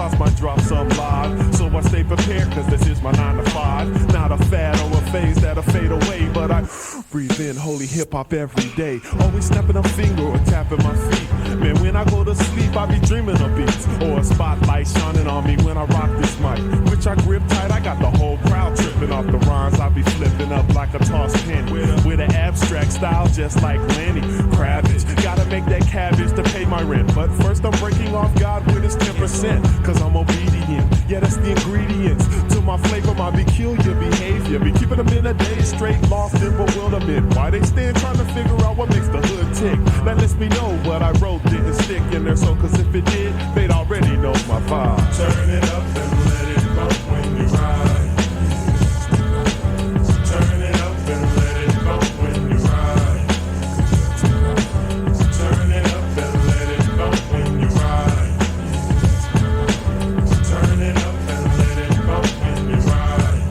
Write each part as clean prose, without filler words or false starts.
spots might drop some live. So I stay prepared, cause this is my 9 to 5. Not a fad or a phase that'll fade away, but I breathe in holy hip-hop every day. Always snapping a finger or tapping my feet. Man, when I go to sleep, I be dreaming of beats or a spotlight shining on me when I rock this mic, which I grip tight. I got the whole crowd tripping off the rhymes. I be flipping up like a tossed pin with an abstract style just like Lenny Kravitz. Gotta make that cabbage to pay my rent, but first I'm breaking off God with his 10%, cause I'm obedient. Yeah, that's the ingredients to my flavor, my peculiar behavior. Be keeping them in a day straight, lost in bewilderment. Why they stand trying to figure out what makes the hood tick? That lets me know what I wrote didn't stick in their soul, cause if it did, they'd already know my vibe. Turn it up and let it bump when you ride. Turn it up and let it bump when you ride. Turn it up and let it bump when you ride. Turn it up and let it bump when you ride.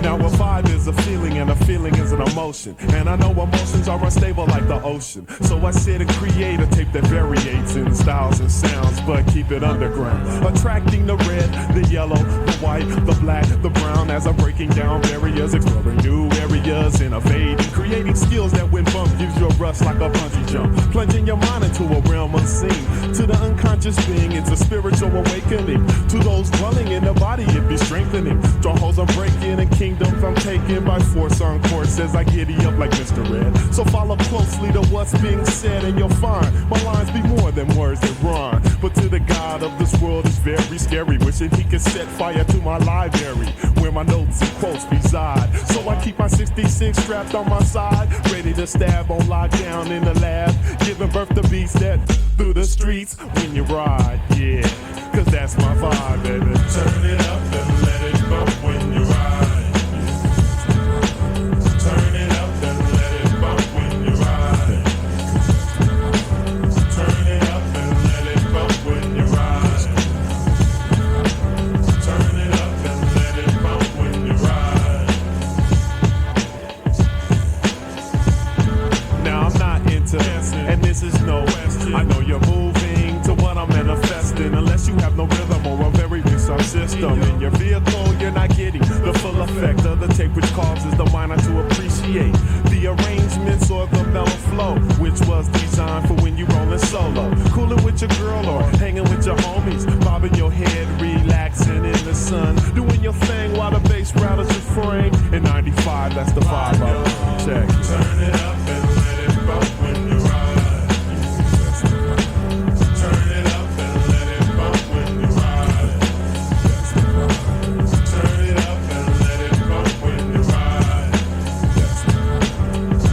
Now a vibe is a feeling and a feeling is an emotion, and I know emotions are unstable like the ocean. So I sit and create a tape that variates in styles and sounds, but keep it underground, attracting the red, the yellow, the white, the black, the brown, as I'm breaking down barriers, exploring new areas, innovating, creating skills that when bumped gives you a rush like a bungee jump, plunging your mind into a realm unseen. To the unconscious being, it's a spiritual awakening. To those dwelling in the body, it be strengthening. Strongholds I'm breaking and kingdoms I'm taking by force on course as I giddy up like Mr. Red. So follow closely to what's being said and you'll find my lines be more than words that rhyme. But to the God of this world is very scary, wishing he could set fire to my library where my notes and quotes reside. So I keep my 66 strapped on my side, ready to stab on lockdown in the lab, giving birth to beats that through the streets when you ride. Yeah, cause that's my vibe, baby. Turn it up and let it bump when you ride. Turn it up and let it bump when you ride. Turn it up and let it bump when you ride. Turn it up and let it bump when you ride. Now I'm not into this, and this is no question. I know you're moving to what I'm manifesting, unless you have no rhythm or a very weak sound system. In your vehicle, you're not getting the full effect of the tape, which causes the mind not to appreciate the arrangements or the mellow flow, which was designed for when you rollin' solo, coolin' with your girl or hanging with your homies, bobbing your head, relaxing in the sun, doing your thing while the bass rattles your frame. In 95, that's the vibe I check. Turn it up and let it bump when you ride. Turn it up and let it bump when you ride. Turn it up and let it bump when you ride.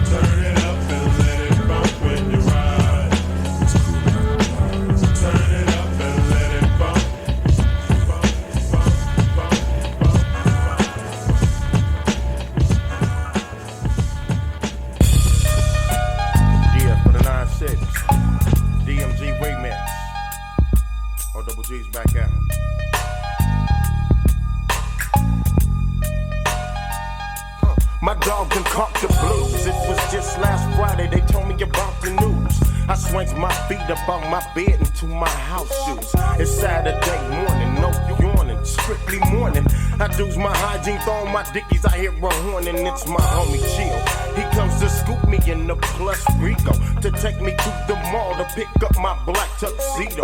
Turn it up and let it bump when you ride. Turn it up and let it bump. Yeah, for the 9-6. DMG remix. WJIZ back at him. My dog concoct the blues. It was just last Friday, they told me about the news. I swings my feet up on my bed into my house shoes. It's Saturday morning, no yawning, strictly morning. I do's my hygiene, throw on my dickies, I hear a horn and it's my homie Chill. He comes to scoop me in the plus Rico to take me to the mall to pick up my black tuxedo.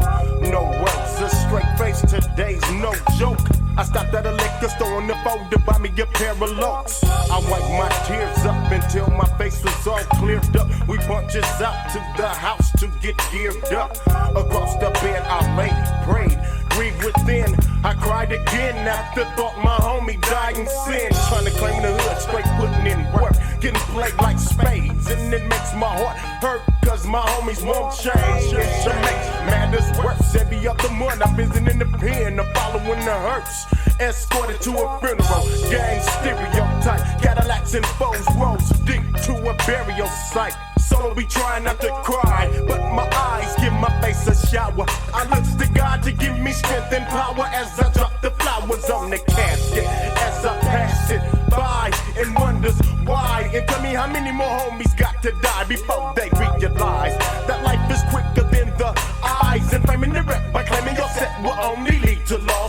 No words, a straight face, today's no joke. I stopped at a liquor store on the phone to buy me a pair of locs. I wiped my tears up until my face was all cleared up. We punches out to the house to get geared up. Across the bed I laid, prayed, grieved within. I cried again after thought my homie died in sin. Trying to claim the hood, straight putting in work, getting played like spades. And it makes my heart hurt, cause my homies won't change. It should make matters worse. Every other month I'm visiting the pen, I'm following the hearse. Escorted to a funeral, gang stereotype. Cadillacs and foes, rolls deep to a burial site. So be trying not to cry, but my eyes give my face a shower. I look to God to give me strength and power as I drop the flowers on the casket. As I pass it by and wonders why. And tell me how many more homies got to die before they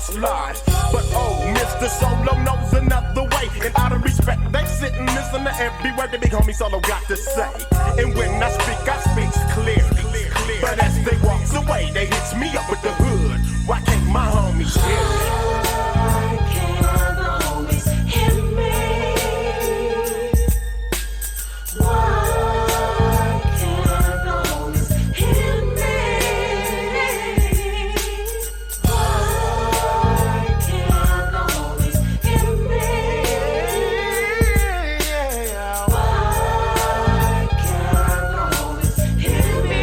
slide. But oh, Mr. Solo knows another way. And out of respect, they sit and listen to every word the big homie Solo got to say. And when I speak clear. But as they walks away, they hits me up with the hood. Why can't my homies hear me? Why can't the homies hear me? Why can't the homies hear me? Why can't the homies hear me? Why can't the homies hear me?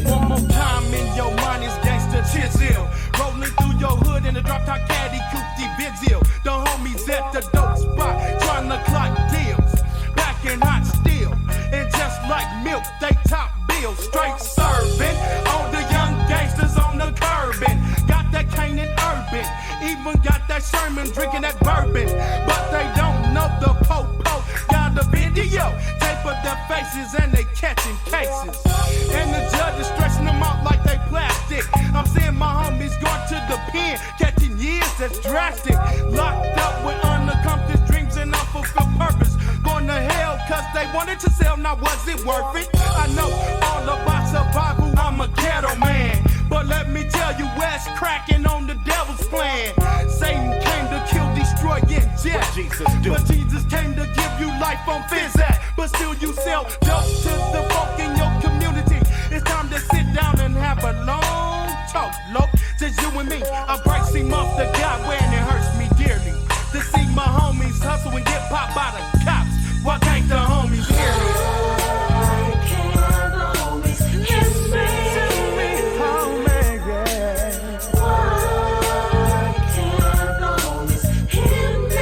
One more time in your mind is gangsta chisel. Rolling through your hood in a drop top caddy coupe Vizio. The homies at the dope spot trying to clock deals. Back in hot steel. And just like milk, they top bills. Straight serving. All the young gangsters on the curbing. Got that cane and urban. Even got that Sherman drinking that bourbon. But they don't know the po-po. Got the video. Tape of their faces and they catching cases. And the judge is stretching them out like they plastic. I'm seeing my homies going to the pen, catching years that's drastic. Locked up with unaccomplished dreams and unfulfilled purpose. Going to hell cause they wanted to sell, now was it worth it? I know all about survival, I'm a ghetto man. But let me tell you, West cracking on the devil's plan. Satan came to kill, destroy, and jet. But Jesus came to give you life on Fizzat. But still you sell dope to the folk in your community. It's time to sit down and have a long talk, look. Just you and me, I break seem off the guy when it hurts me dearly. To see my homies hustle and get popped by the cops. Why can't the homies hear me? Why can't the homies hear me? Why can't the homies hear me?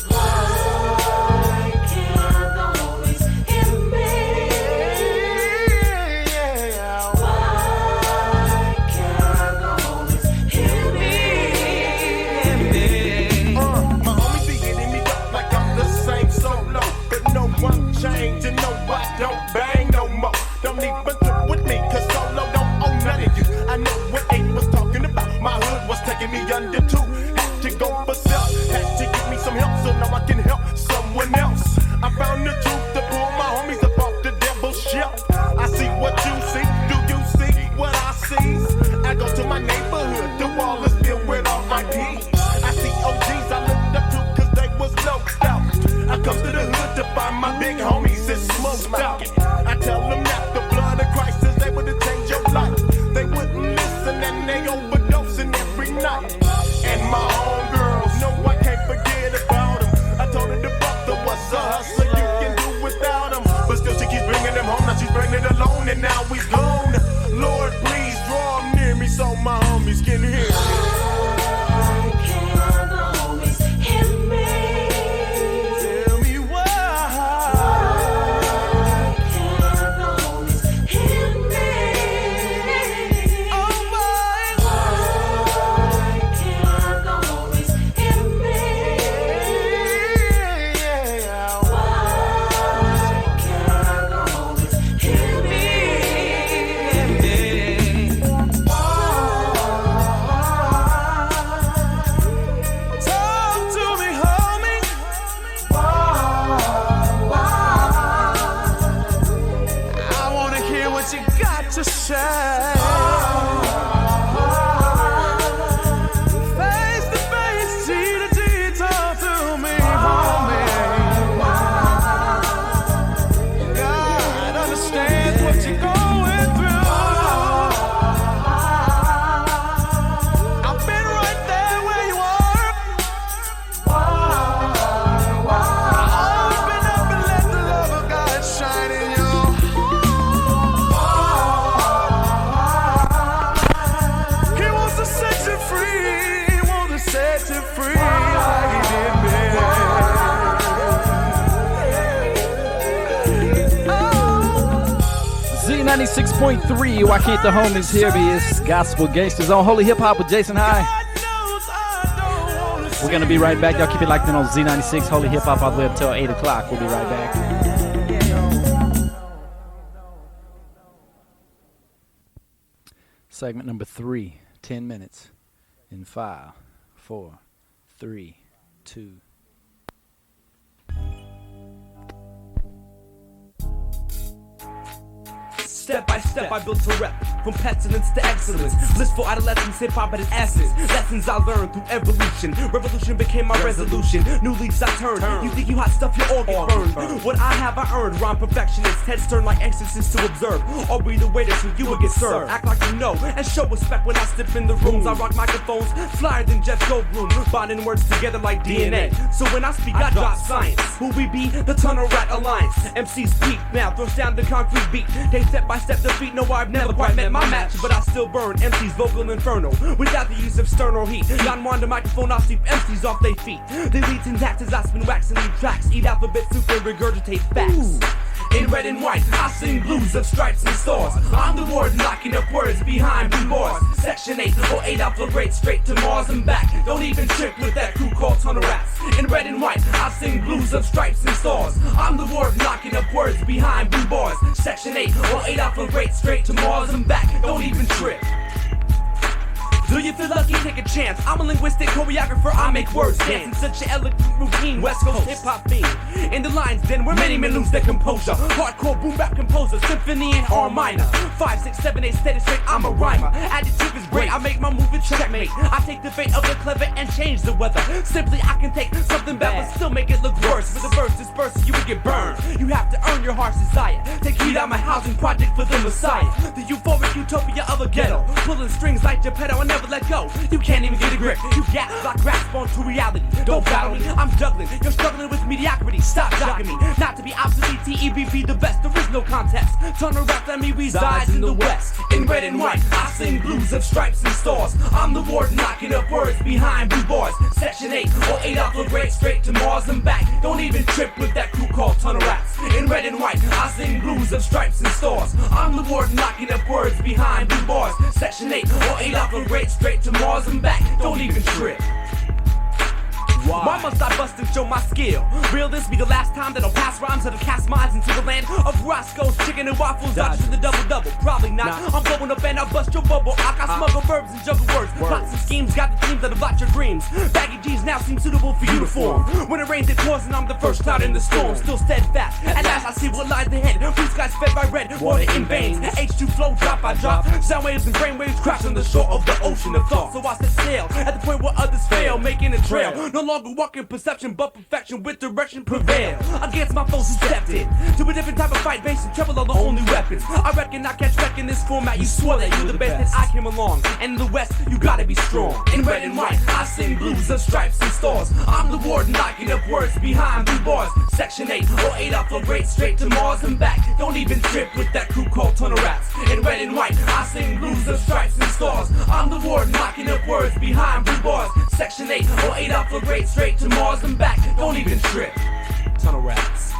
Why can't the homies hear me? Why can't the homies hear me? My homies be hitting me up like I'm the same Solo. But no one change and no I don't bang no more. Don't even trip with me cause Solo don't own none of you. I know what Ape was talking about. My hood was taking me under two. Had to go for self, had to get me some help so now I can help someone else. I found the truth to pull my homies up off the devil's shelf. I see what you see, do you see what I see? I go to my neighborhood, the wall is filled with all my peas. I see OGs I looked up to cause they was low out. I come to the hood to find my big homies, it's smoked out. I tell them that the blood of Christ is able to change your life. They wouldn't listen and they overdosing every night. And my homegirls, no I can't forget about them. I told her the brother was a hustler, you can do without him. But still she keeps bringing them home, now she's bringing it alone and now we gone. Lord please draw them near me so my homies can hear me. Why can't the homies hear me? Tell me why. Why can't the homies hear me? Oh my. Why can't the homies hear me? Why can't the homies hear me? Talk to me, homie. I wanna hear what you got to say. Face to face, G to G, talk to me, homie. God understands what you're going through. I've been right there where you are. Open up and let the love of God shine in you. He wants to set you free. He wants to set you free like he did me. Z96.3, why can't the homies hear me? It's Gospel Gangsters on Holy Hip Hop with Jason High. God knows I don't wanna We're going to be right back. Y'all keep it locked in on Z96, Holy Hip Hop all the way up till 8 o'clock. We'll be right back. Segment number 3, 10 minutes. In 5, 4, 3, 2. Step by step, I built a rep. From pestilence to excellence. Blissful adolescence, hip-hop at its essence. Lessons I learned through evolution. Revolution became my resolution. New leaves I turned. You think you hot stuff, you all get burned. What I have, I earned. Rhyme perfectionist. Heads turn like exorcists to observe. I'll be the waiter so you will get served. Act like you know and show respect when I step in the rooms. I rock microphones, flyer than Jeff Goldblum. Bonding words together like DNA. So when I speak, I drop science. Who we be? The Tunnel Rat Alliance. MCs peak now, throws down the concrete beat. They step by step defeat. No, I've never quite met my match, but I still burn MC's vocal inferno without the use of sternal heat. Don Juan the microphone, I'll sweep MCs off their feet. They lead syntax as I spin wax and leave tracks. Eat alphabet soup and regurgitate facts. In red and white, I sing blues of stripes and stars. I'm the warden knocking up words behind blue bars. Section 8 or 8 alpha grade straight to Mars and back. Don't even trip with that crew called Tunnel Rats. In red and white, I sing blues of stripes and stars. I'm the warden knocking up words behind blue bars. Section 8 or 8 alpha grade straight to Mars and back. Don't even trip. Do you feel lucky? Take a chance. I'm a linguistic choreographer. I make words dance in such an elegant routine. West Coast hip-hop theme. In the lines then where many men lose their composure. Hardcore boom bap composer. Symphony in R minor. 5, 6, 7, 8 steady straight. I'm a rhymer. Adjective is great. I make my move and checkmate. I take the fate of the clever and change the weather. Simply I can take something bad but still make it look worse. With a verse dispersed you would get burned. You have to earn your heart's desire. Take heed, I'm a housing project for the Messiah. The euphoric utopia of a ghetto. Pulling strings like Geppetto. I never let go. You can't even get a grip. You gasp, I grasp onto reality. Don't battle me, I'm juggling. You're struggling with mediocrity. Stop jogging me. Not to be obsolete, TEBP the best. There is no contest. Tunnel Rap, let me resides in the West. In red and white, I sing blues of stripes and stars. I'm the warden knocking up words behind blue bars. Section 8 or 8 alpha grade straight to Mars and back. Don't even trip with that crew called Tunnel Rats. In red and white, I sing blues of stripes and stars. I'm the warden knocking up words behind blue bars. Section 8 or 8 alpha grade straight to Mars and back, don't even trip. Why must I bust and show my skill? Will this be the last time that I'll pass rhymes that'll cast minds into the land of Roscoe's chicken and waffles, Dodgers in the double-double? Probably not. I'm blowing up and I'll bust your bubble. I smuggle verbs and juggle words. Plots and schemes got the teams that'll block your dreams. Baggy jeans now seem suitable for uniform. When it rains it pours and I'm the first cloud in the storm. Still steadfast. At last I see what lies ahead. Blue skies fed by red, water in veins. H2 flow drop by drop. Sound waves and brain waves crash on the shore of the ocean of thought. So I set sail at the point where others fail, making a trail. No longer walking perception, but perfection with direction prevail. Against my foes who stepped in to a different type of fight, bass and treble are the only weapons. I reckon I catch wreck in this format. You swore that you the best, that I came along. And in the West, you gotta be strong. In red and white, I sing blues of stripes and stars. I'm the warden knocking up words behind blue bars. Section 8 or 8 alpha grade straight to Mars and back. Don't even trip with that crew called Tunnel Rats. In red and white, I sing blues of stripes and stars. I'm the warden knocking up words behind blue bars. Section 8 or 8 alpha grade straight to Mars and back. Don't even trip. Tunnel Rats.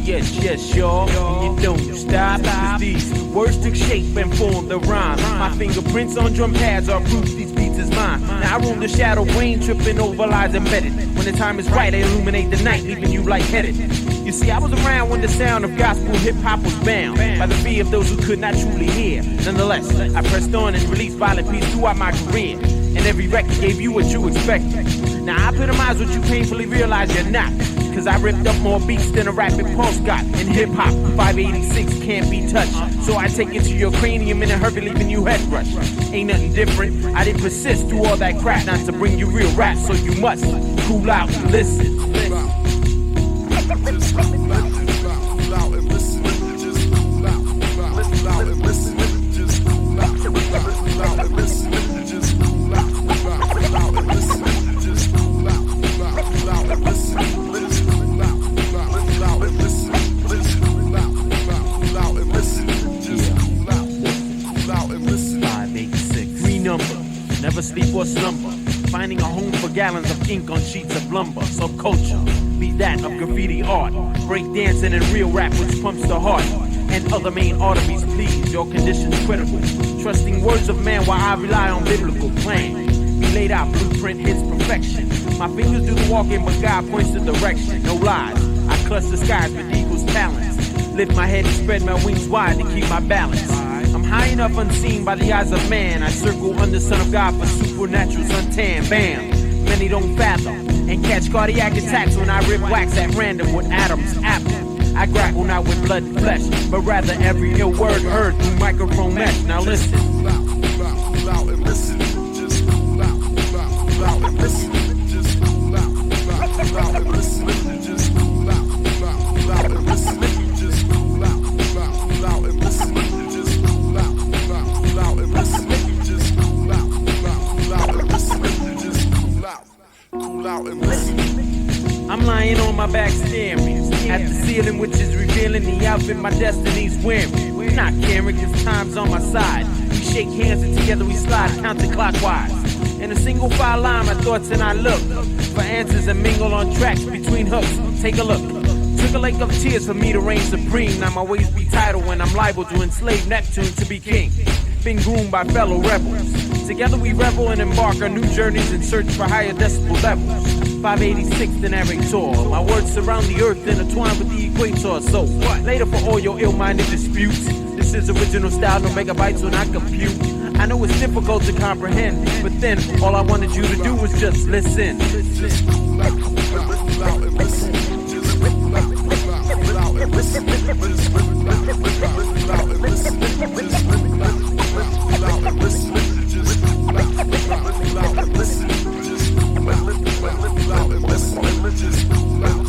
Yes, y'all, and you don't stop, cause these words took shape and formed the rhyme. My fingerprints on drum pads are proof these beats is mine. Now I roam the shadow, Wayne tripping over lies embedded. When the time is right, I illuminate the night, leaving you lightheaded. You see, I was around when the sound of gospel hip-hop was bound by the fear of those who could not truly hear. Nonetheless, I pressed on and released violent peace throughout my career. And every record gave you what you expected. Now I epitomize what you painfully realize you're not. Cause I ripped up more beats than a rapid pulse got. In hip-hop, 586 can't be touched. So I take it to your cranium in a hurry, leaving you head rush. Ain't nothing different, I didn't persist through all that crap. Not to bring you real rap, so you must cool out and listen. endure slumber. Finding a home for gallons of ink on sheets of lumber. Subculture, be that of graffiti art, break dancing and real rap which pumps the heart, and other main arteries please, your condition's critical. Trusting words of man while I rely on biblical plan. Be laid out blueprint hits perfection. My fingers do the walking but God points the direction. No lies, I clutch the skies with eagle's talons. Lift my head and spread my wings wide to keep my balance. I'm high enough unseen by the eyes of man. I circle under Son of God for supernatural suntan. Bam, many don't fathom and catch cardiac attacks when I rip wax at random with atoms, apple. I grapple not with blood and flesh, but rather every ill word heard through microphone mesh. Now listen. Cool out and listen. Just cool out and listen. Just cool out and listen. Just cool out and listen. Just cool out and listen. Just cool out and listen. Just cool out and listen. Just cool out and listen. I'm lying on my back staring at the ceiling, which is revealing the outfit my destiny's wearing. Not caring cause time's on my side. We shake hands and together we slide counterclockwise. In a single file line, my thoughts and I look for answers and mingle on tracks between hooks. Take a look. Took a lake of tears for me to reign supreme. Now my ways be tidal when I'm liable to enslave Neptune to be king. Been groomed by fellow rebels. Together we revel and embark on new journeys in search for higher decibel levels. 586th and Eric Tour. My words surround the earth intertwined with the equator. So later for all your ill-minded disputes. This is original style, no megabytes when I compute. I know it's difficult to comprehend, but then all I wanted you to do was just listen. Just cool out and listen. Just cool out and listen. Just cool out and listen. Just cool out and listen. Just cool out and listen. Just cool out and listen. Just cool out and listen. Just cool out and listen. Just cool out and listen.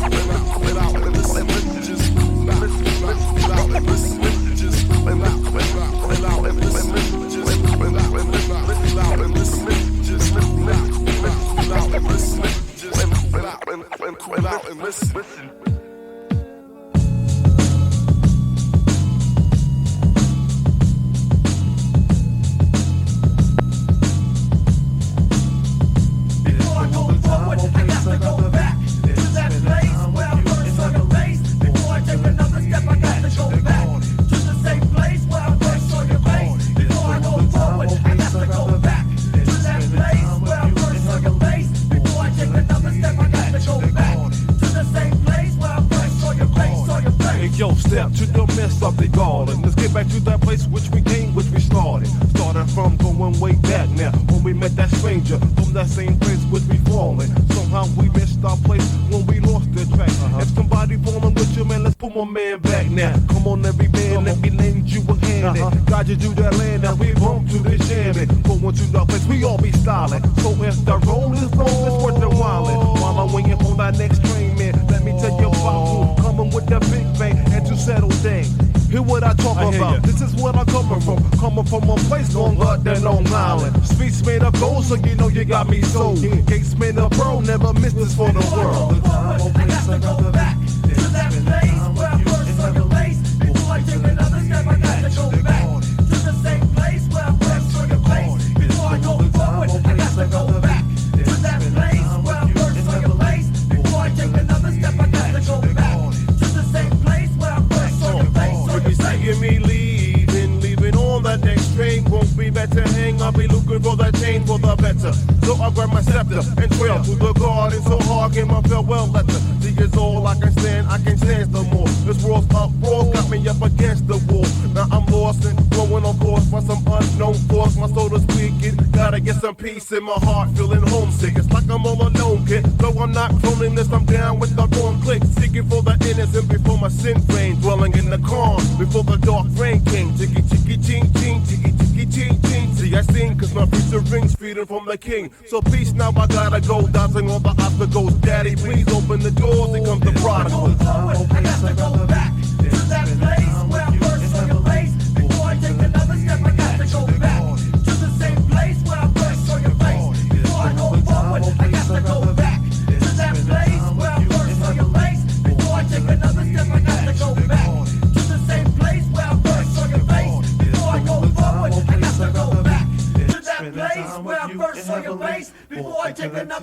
Cool out and listen. Before I go forward, I got to go back to that place where I first saw your face. Before I take another step, I got to go back to the same place where I first saw your face. Before I go forward, I got to go back to that place where I first saw your face. Before I take another step, I got to go back to the same place where I first saw your face. Saw your face. Hey, yo, step to the midst of the garden. Let's get back to that place which we came, which we started. Started from going way back now. When we met that stranger from that same place which we fallen. Somehow we missed our place when we lost the track. If somebody falling with you, man, let's put my man back now. Come on, every man, let me lend you a hand. Guide you to that land, now we bump to this jamming. Going to the place, we all be styling. So if the road is long, it's worth the whiling. While I'm waiting for that next train, man, let me tell you about who coming with the big bang and to settle things. Hear what I talk about. This is where I'm coming from. Coming from a place longer than Long Island. Streets made of gold, so you know you got me sold. Gates made of pearl, never miss this for the world. I got to go back to that place where I first saw your face. Before I take another step, I got to go back to the same place where I first saw your face. Before I go forward, I got to go back to that place where I first saw your face. Before I take another step, I got to go back to the same place where I first saw your face. If you see me leaving on that next train, won't be better hang. I'll be looking for that chain for the better. So I grab my scepter and trail to the garden. So hard, get my farewell letter. See, it's all I can stand no more. This world's uproar got me up against the wall. Now I'm lost and going on course for some unknown force. My soul is weakened, gotta get some peace in my heart, feeling homesick. It's like I'm all alone, kid. Though I'm not cloning this, I'm down with the wrong click. Seeking for the innocent before my sin flame, dwelling in the calm before the dark rain came. Jiggy, jiggy, ching, ching, jiggy, jiggy, ching, ching. See, I sing cause my future rings feeding from the king. So peace, now I gotta go, dodging all the obstacles. Daddy, please open the doors, here comes the prodigal. I got to go back to that place where I first saw your face. Before I take another step, I got to go back to the same place where I first saw your face. Before I go forward, I got to go back to that place where I first saw your face. Before I take another step, I got to go back to the same place where I first saw your face. Before I go forward, I got to go back to that place where I first saw your face.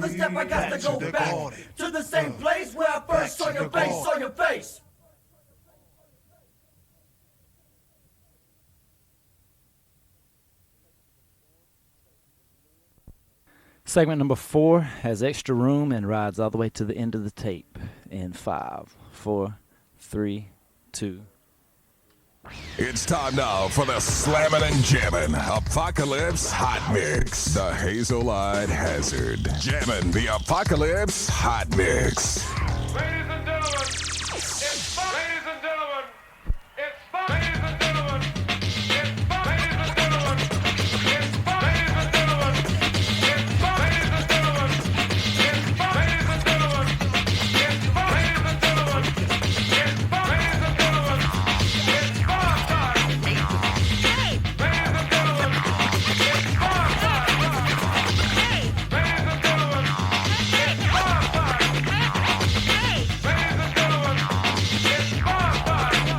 another step, I got to go back to the same place where I first saw your face, saw your face. Segment number 4 has extra room and rides all the way to the end of the tape in 5, 4, 3, 2. It's time now for the Slammin' and Jammin' Apocalypse Hot Mix. The Hazelite Hazard. Jammin' the Apocalypse Hot Mix. Ladies and gentlemen, it's fun. Ladies and gentlemen, it's fun. Ladies and gentlemen, it's fun. Ladies and gentlemen, it's fun. Ladies and gentlemen, it's fun. Ladies and gentlemen, it's fun. Ladies and gentlemen, it's fun. Ladies and gentlemen, it's fun. Ladies and gentlemen, it's fun time. Ladies and gentlemen, it's fun time. Ladies and gentlemen, it's fun time.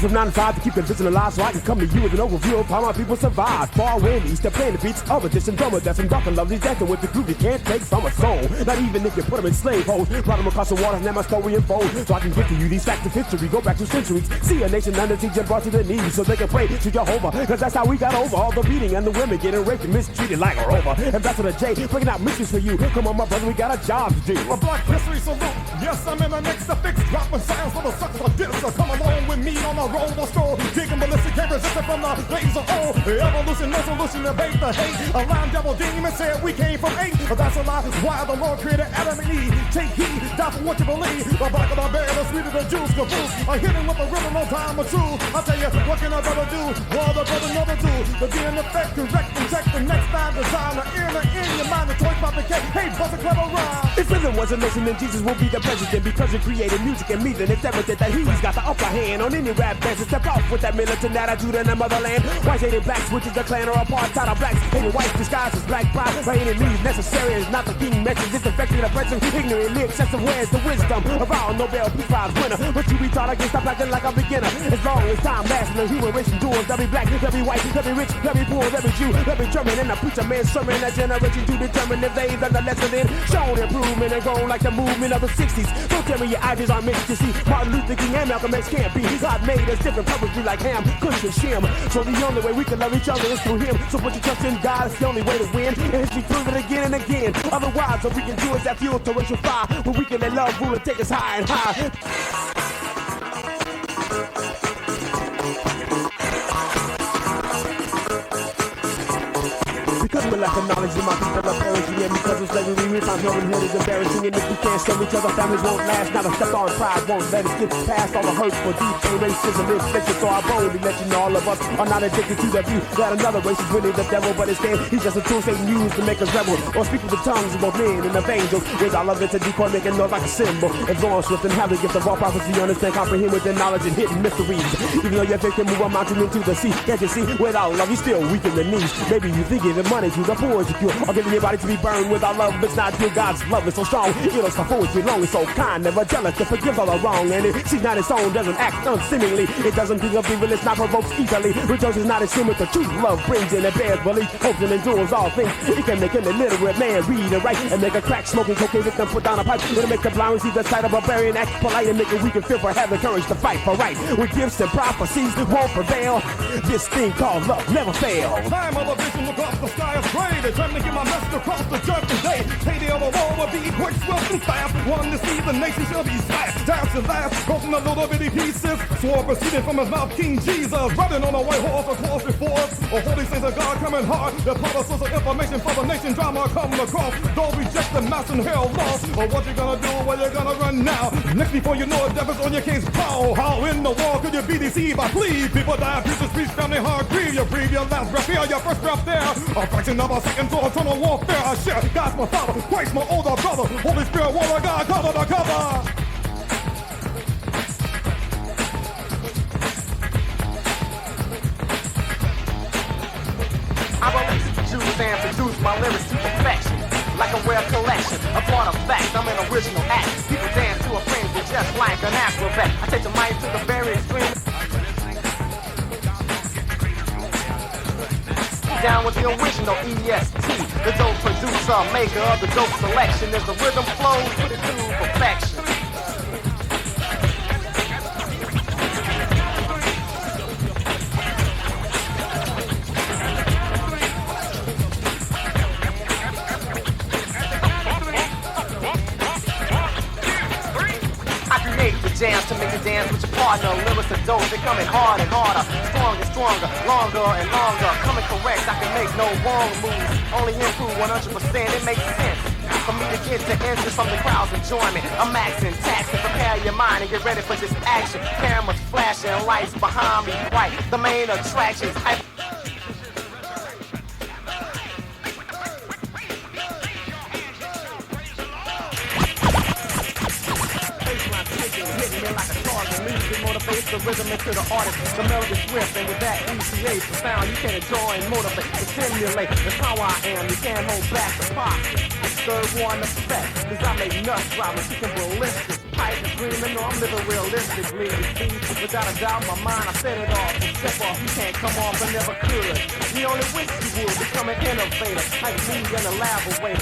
From 9 to 5 to keep the vision alive, so I can come to you with an overview of how my people survive. Far away in the east, they're playing the beats of a distant drummer. That's some dark and lovely dancing with the groove you can't take from a soul. Not even if you put them in slave holes. Brought them across the water, and now my story unfolds. So I can get to you these facts of history, go back to centuries. See a nation under siege and brought to their knees, so they can pray to Jehovah. Cause that's how we got over all the beating and the women getting raped and mistreated like a rover. Ambassador J, bringing out mysteries for you. Come on, my brother, we got a job to do. A black history salute. Yes, I'm in the next affix. Dropping sounds for the suckers like this. So come along with me on a roller stroll. Digging ballistic, can't resist it from the days of old. Evolution, no solution, debate the hate. A line devil demon said we came from 8. But that's a lie. Why the Lord created Adam and Eve? Take heed, die for what you believe. The back of my bed, the sweet of the juice, caboose. I hit him with a rhythm, no time or truth. I tell you, what can a brother do? What the brother never do. To be in effect, correct, protect the next time design. In your mind, the toy pop the cake. Hey, bust a clever rhyme. If rhythm was a notion, then Jesus will be the president. Because you created music and me, then it's evident that he's got the upper hand on any rap dance. Step off with that militant attitude in the motherland. Whites hating blacks, switches the clan or apartheid of blacks. Hating whites disguised as black pride. By any means necessary is not the king message. It's affecting the person, ignorantly excessive. Where's the wisdom of our Nobel Peace Prize winner? But you retard, I can't stop acting like a beginner. As long as time lasts and the human race endures, they'll be black, they'll be white, they'll be rich, they'll be poor, they'll be Jew, they'll be German. And I preach a man's sermon that generation to determine if they learn the lesson then shown and proved improvement and grown like the movement of the 60s. Don't tell me your ideas aren't mixed. You see, Martin Luther King and Malcolm X can't be. God made us different purposely like ham, kush, and shim. So the only way we can love each other is through him. So put your trust in God, it's the only way to win. And history proves it again and again. Otherwise, all we can do is that fuel to racial fire. Where we can let love rule and take us high and high. Because we lack the knowledge of my people are perishing, and because of slavery we find human head is embarrassing. And if we can't show each other, families won't last. Not a step on pride won't let us get past all the hurtful deep pain, racism, infliction. So I boldly let you know all of us are not addicted to the view that another race is really the devil, but instead he's just a tool Satan used to make us rebel or speak with the tongues of both men and of angels. With all of it to decoy, making noise like a symbol. And go on swift and have the gift of all prophecy, understand, comprehend with the knowledge and hidden mysteries. Even though your faith can move a mountain into the sea, can't you see? Without love, you still weak in the knees. Maybe you think giving money to the poor is a cure, or giving your body to be burned without love. It's not true. God's love is so strong, it'll stop poetry long. It's so kind, never jealous, to forgive all the wrong. And it sees not its own, doesn't act unseemingly. It doesn't think of evil, it's not provoked easily. Rejoices not as sin with the truth. Love brings in and bears belief, hopes and endures all things. It can make an illiterate man read and write, and make a crack smoking cocaine victim put down a pipe. It'll make the blind receive the sight of a barbarian, act polite, and make a weak and fearful have the courage to fight for right. With gifts and prophecies won't prevail. This thing called love never fails. Time of a vision across the sky is gray. They're trying to get my message across the judgment day. Payday of the war will be quick, swift, and fast. One to see the nation shall be slashed. Dash and last, broken a little bitty pieces. Sword proceeding from his mouth, King Jesus, riding on a white horse across before us. A holy saints of God coming hard. The promises of information for the nation drama coming across. Don't reject the mass and hell lost. Or what you gonna do? Where you gonna run now? Next before you know it, devil's on your case. Pow! How in the war could you be deceived? I plead. People die, preachers preach, family hard grieve. You breathe your last breath here, your first breath there. A fraction of a second to eternal warfare. I share God's my father, Christ my older brother. Holy Spirit, word of God, cover to cover. I release, choose and produce my lyrics to perfection. Like a rare collection, a part of fact, I'm an original act. People dance to a frenzy just like an acrobat. I take the mic to the very extreme. Down with the original EST, the dope producer, maker of the dope selection. As the rhythm flows, put it to perfection. Jams to make you dance with your partner. Lyrics are dope, they're coming hard and harder, stronger, stronger, longer and longer. Coming correct, I can make no wrong moves. Only improve 100%, it makes sense for me to get to interest from the crowd's enjoyment. I'm maxing tax to prepare your mind and get ready for this action. Cameras flashing, lights behind me bright. The main attractions. The rhythm into the artist, the melody swift, and with that ECA profound, you can enjoy and motivate and stimulate. That's how I am, you can't hold back the pop. Third one effect, cause I make nuts driving, kicking ballistic. Pipe and dreaming, no, I'm living realistically. You see, without a doubt, my mind, I set it off. Step off, you can't come off, but never could. You only wish you would become an innovator, like me in a lab away.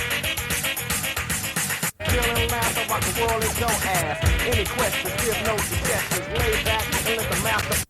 Feeling laugh about the world and don't ask any questions, give no suggestions, lay back and let the master